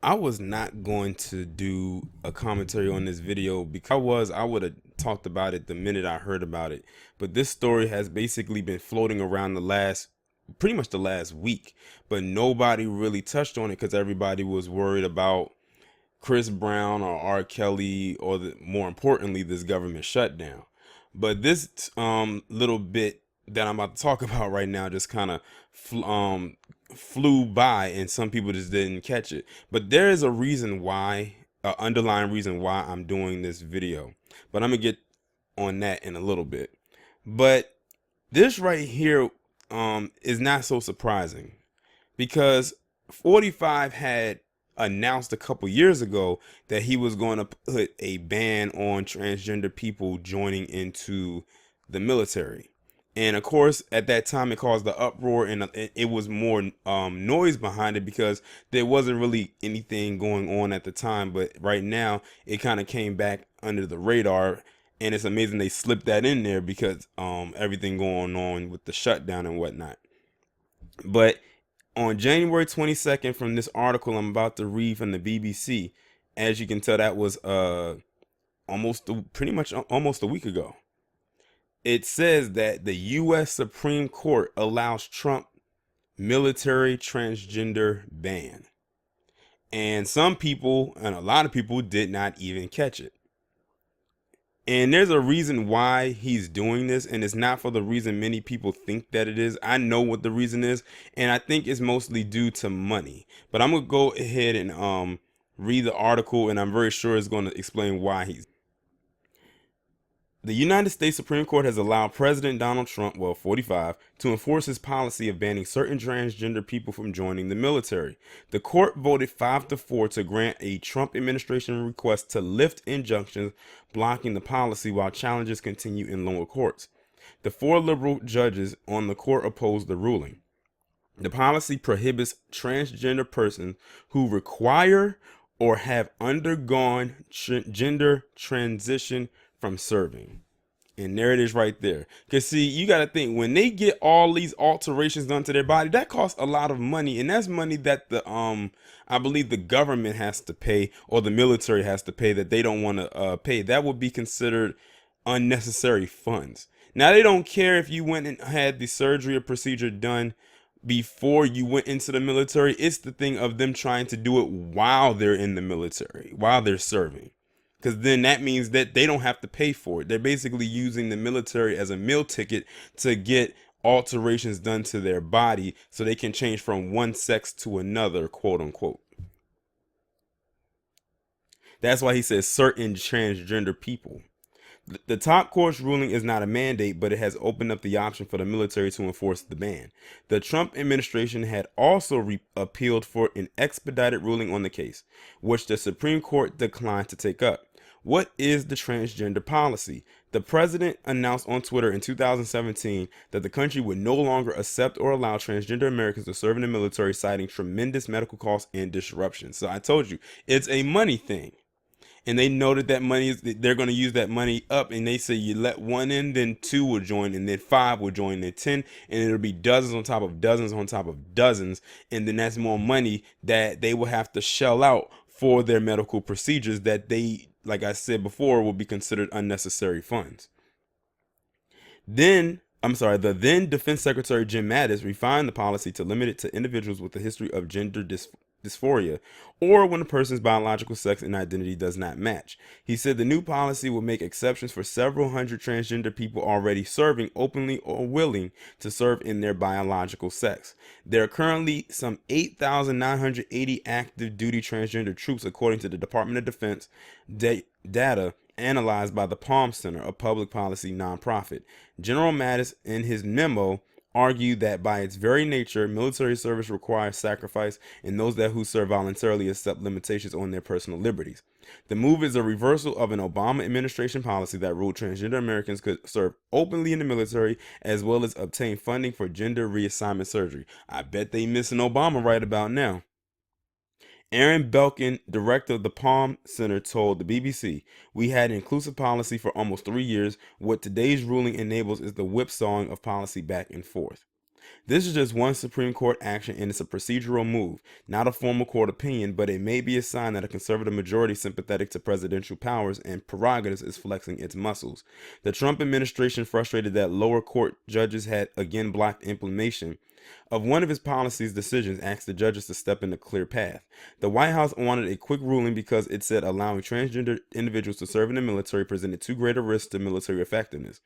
I was not going to do a commentary on this video because I would have talked about it the minute I heard about it. But this story has basically been floating around pretty much the last week, but nobody really touched on it because everybody was worried about Chris Brown or R. Kelly or more importantly, this government shutdown. But this little bit that I'm about to talk about right now just kind of flew by, and some people just didn't catch it. But there is a reason why, an underlying reason why I'm doing this video. But I'm gonna get on that in a little bit. But this right here is not so surprising because 45 had announced a couple years ago that he was going to put a ban on transgender people joining into the military. And of course, at that time, it caused the uproar, and it was more noise behind it because there wasn't really anything going on at the time. But right now, it kind of came back under the radar, and it's amazing they slipped that in there because everything going on with the shutdown and whatnot. But on January 22nd, from this article I'm about to read from the BBC, as you can tell, that was pretty much almost a week ago. It says that the U.S. Supreme Court allows Trump military transgender ban. And some people, and a lot of people, did not even catch it. And there's a reason why he's doing this, and it's not for the reason many people think that it is. I know what the reason is, and I think it's mostly due to money. But I'm gonna go ahead and read the article, and I'm very sure it's going to explain why he's. The United States Supreme Court has allowed President Donald Trump, 45, to enforce his policy of banning certain transgender people from joining the military. The court voted 5-4 to grant a Trump administration request to lift injunctions blocking the policy while challenges continue in lower courts. The four liberal judges on the court opposed the ruling. The policy prohibits transgender persons who require or have undergone gender transition from serving. And there it is right there. Because, see, you got to think, when they get all these alterations done to their body, that costs a lot of money. And that's money that I believe the government has to pay, or the military has to pay, that they don't want to pay. That would be considered unnecessary funds. Now, they don't care if you went and had the surgery or procedure done before you went into the military. It's the thing of them trying to do it while they're in the military, while they're serving, because then that means that they don't have to pay for it. They're basically using the military as a meal ticket to get alterations done to their body so they can change from one sex to another, quote unquote. That's why he says certain transgender people. The top court's ruling is not a mandate, but it has opened up the option for the military to enforce the ban. The Trump administration had also appealed for an expedited ruling on the case, which the Supreme Court declined to take up. What is the transgender policy? The president announced on Twitter in 2017 that the country would no longer accept or allow transgender Americans to serve in the military, citing tremendous medical costs and disruption. So I told you, it's a money thing. And they noted that money is, they're going to use that money up, and they say you let one in, then two will join, and then five will join, then 10, and it'll be dozens on top of dozens on top of dozens, and then that's more money that they will have to shell out for their medical procedures that they, like I said before, will be considered unnecessary funds. The then Defense Secretary Jim Mattis refined the policy to limit it to individuals with a history of gender dysphoria, or when a person's biological sex and identity does not match. He said the new policy will make exceptions for several hundred transgender people already serving openly or willing to serve in their biological sex. There are currently some 8,980 active duty transgender troops, according to the Department of Defense data analyzed by the Palm Center, a public policy nonprofit. General Mattis, in his memo, argued that by its very nature, military service requires sacrifice, and those who serve voluntarily accept limitations on their personal liberties. The move is a reversal of an Obama administration policy that ruled transgender Americans could serve openly in the military as well as obtain funding for gender reassignment surgery. I bet they missing Obama right about now. Aaron Belkin, director of the Palm Center, told the BBC, "We had an inclusive policy for almost 3 years. What today's ruling enables is the whipsawing of policy back and forth." This is just one Supreme Court action, and it's a procedural move, not a formal court opinion, but it may be a sign that a conservative majority sympathetic to presidential powers and prerogatives is flexing its muscles. The Trump administration, frustrated that lower court judges had again blocked implementation of one of his policies decisions, asked the judges to step in a clear path. The White House wanted a quick ruling because it said allowing transgender individuals to serve in the military presented too great a risk to military effectiveness.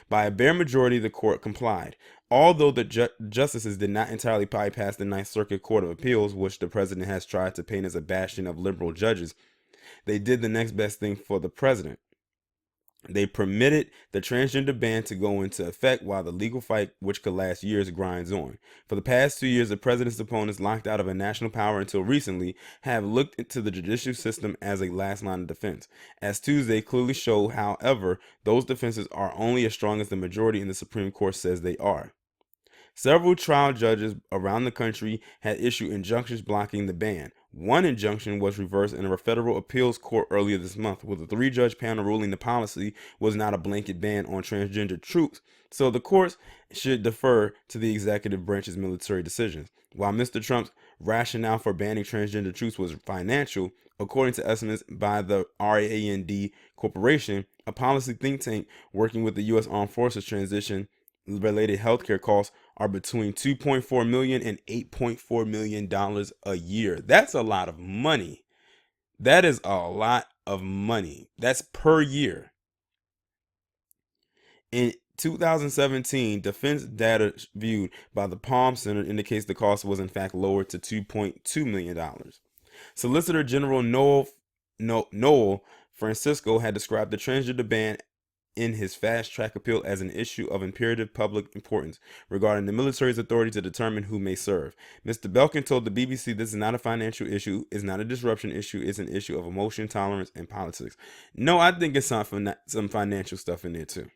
By a bare majority, the court complied. Although the justices did not entirely bypass the Ninth Circuit Court of Appeals, which the president has tried to paint as a bastion of liberal judges, they did the next best thing for the president. They permitted the transgender ban to go into effect while the legal fight, which could last years, grinds on. For the past 2 years, the president's opponents, locked out of a national power until recently, have looked into the judicial system as a last line of defense. As Tuesday clearly showed, however, those defenses are only as strong as the majority in the Supreme Court says they are. Several trial judges around the country had issued injunctions blocking the ban. One injunction was reversed in a federal appeals court earlier this month, with a 3-judge panel ruling the policy was not a blanket ban on transgender troops, so the courts should defer to the executive branch's military decisions. While Mr. Trump's rationale for banning transgender troops was financial, according to estimates by the RAND Corporation, a policy think tank working with the U.S. Armed Forces, transition related healthcare costs are between $2.4 million and $8.4 million a year. That's a lot of money. That is a lot of money. That's per year. In 2017, defense data viewed by the Palm Center indicates the cost was in fact lowered to $2.2 million. Solicitor General Noel Francisco had described the transgender ban in his fast-track appeal as an issue of imperative public importance regarding the military's authority to determine who may serve. Mr. Belkin told the BBC this is not a financial issue, it's not a disruption issue, it's an issue of emotion, tolerance, and politics. No, I think it's some financial stuff in there too.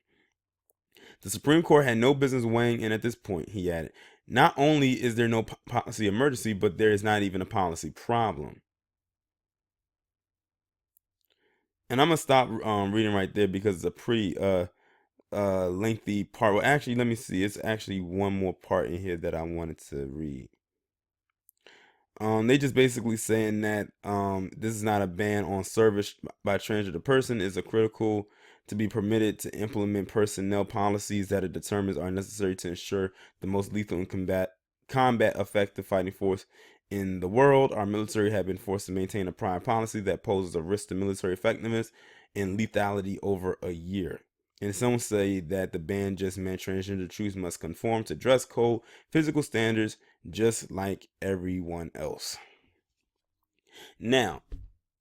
The Supreme Court had no business weighing in at this point, he added. Not only is there no policy emergency, but there is not even a policy problem. And I'm gonna stop reading right there because it's a pretty lengthy part. Well, actually, let me see. It's actually one more part in here that I wanted to read. They just basically saying that this is not a ban on service by transgender person. It's a critical to be permitted to implement personnel policies that it determines are necessary to ensure the most lethal and combat effective fighting force in the world. Our military have been forced to maintain a prior policy that poses a risk to military effectiveness and lethality over a year. And some say that the ban just meant transgender troops must conform to dress code, physical standards, just like everyone else. Now,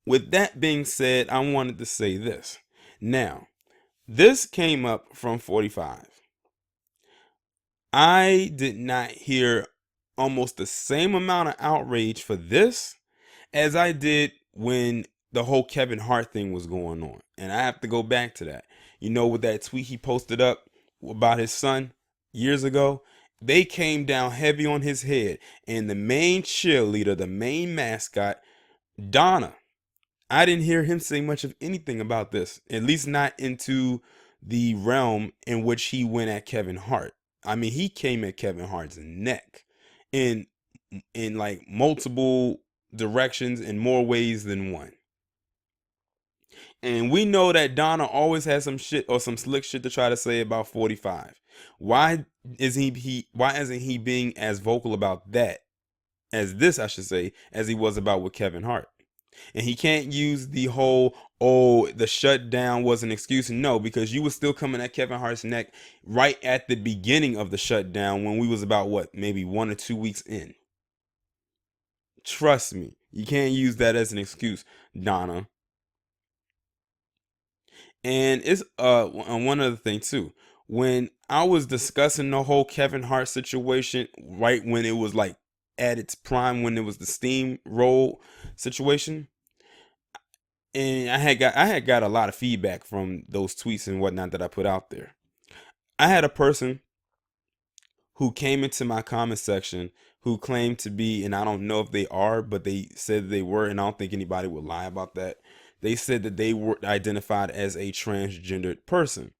with that being said, I wanted to say this. Now, this came up from 45. I did not hear almost the same amount of outrage for this as I did when the whole Kevin Hart thing was going on. And I have to go back to that. You know, with that tweet he posted up about his son years ago, they came down heavy on his head. And the main cheerleader, the main mascot, Donna, I didn't hear him say much of anything about this, at least not into the realm in which he went at Kevin Hart. I mean, he came at Kevin Hart's neck in like multiple directions in more ways than one. And we know that Donna always has some shit or some slick shit to try to say about 45. Why isn't he being as vocal about that as this, I should say, as he was about with Kevin Hart? And he can't use the whole, oh, the shutdown was an excuse. No, because you were still coming at Kevin Hart's neck right at the beginning of the shutdown when we was about, what, maybe 1 or 2 weeks in. Trust me, you can't use that as an excuse, Donna. And it's one other thing too. When I was discussing the whole Kevin Hart situation, right when it was like at its prime, when it was the steamroll situation, and I had got a lot of feedback from those tweets and whatnot that I put out there. I had a person who came into my comment section who claimed to be, and I don't know if they are, but they said they were, and I don't think anybody would lie about that. They said that they were identified as a transgendered person.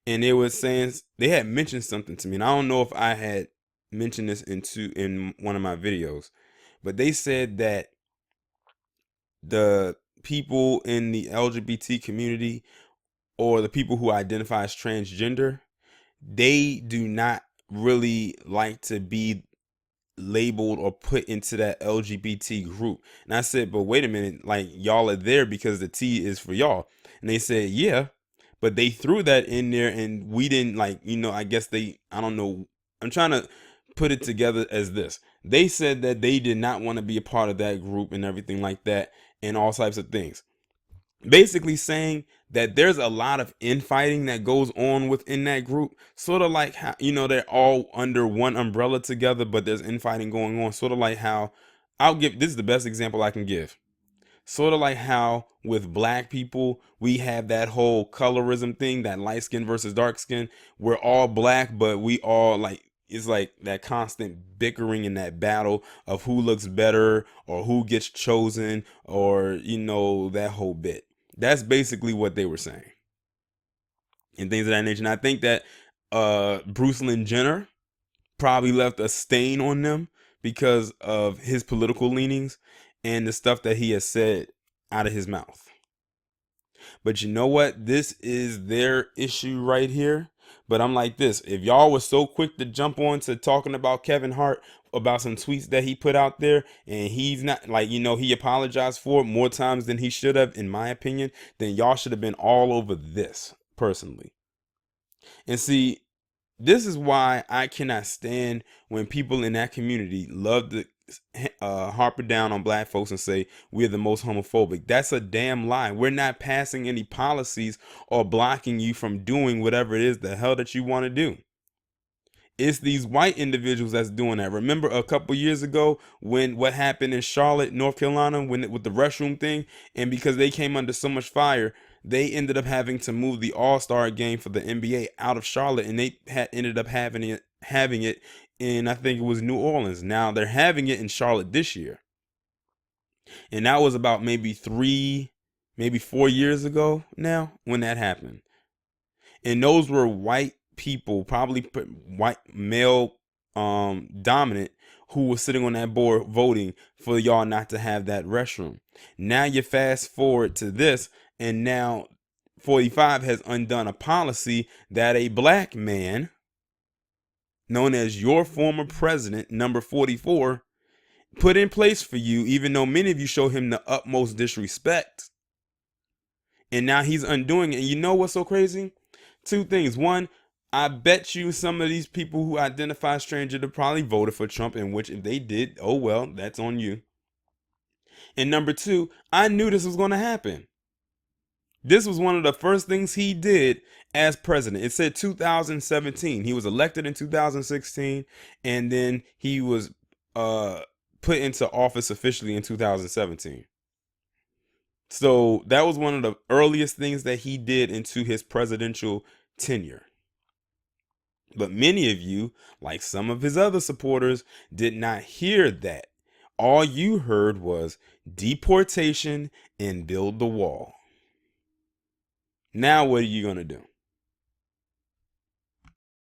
And they were saying, they had mentioned something to me, and I don't know if I had mention this in one of my videos, but they said that the people in the LGBT community, or the people who identify as transgender, they do not really like to be labeled or put into that LGBT group. And I said, but wait a minute, like, y'all are there because the T is for y'all. And they said, yeah, but they threw that in there and we didn't, like, I guess I don't know. I'm trying to put it together as this. They said that they did not want to be a part of that group and everything like that and all types of things. Basically saying that there's a lot of infighting that goes on within that group, sort of like how they're all under one umbrella together, but there's infighting going on, sort of like how this is the best example I can give, sort of like how with black people we have that whole colorism thing, that light skin versus dark skin. We're all black, but we all, like, it's like that constant bickering in that battle of who looks better or who gets chosen, or that whole bit. That's basically what they were saying and things of that nature. And I think that Bruce Lynn Jenner probably left a stain on them because of his political leanings and the stuff that he has said out of his mouth. But you know what? This is their issue right here. But I'm like this: if y'all was so quick to jump on to talking about Kevin Hart, about some tweets that he put out there, and he's not, like, he apologized for it more times than he should have, in my opinion, then y'all should have been all over this personally. And see, this is why I cannot stand when people in that community love to harper down on black folks and say we're the most homophobic. That's a damn lie. We're not passing any policies or blocking you from doing whatever it is the hell that you want to do. It's these white individuals that's doing that. Remember a couple years ago when what happened in Charlotte, North Carolina, with the restroom thing, and because they came under so much fire, they ended up having to move the All-Star game for the NBA out of Charlotte, and they ended up having it in, I think it was New Orleans. Now they're having it in Charlotte this year, and that was about maybe 4 years ago now when that happened. And those were white people, probably white male dominant, who was sitting on that board voting for y'all not to have that restroom. Now you fast forward to this, and now 45 has undone a policy that a black man known as your former president, number 44, put in place for you, even though many of you show him the utmost disrespect. And now he's undoing it. And you know what's so crazy? Two things. One, I bet you some of these people who identify as transgender probably voted for Trump, in which if they did, oh well, that's on you. And number two, I knew this was going to happen. This was one of the first things he did as president. It said 2017. He was elected in 2016, and then he was put into office officially in 2017. So that was one of the earliest things that he did into his presidential tenure. But many of you, like some of his other supporters, did not hear that. All you heard was deportation and build the wall. Now what are you going to do?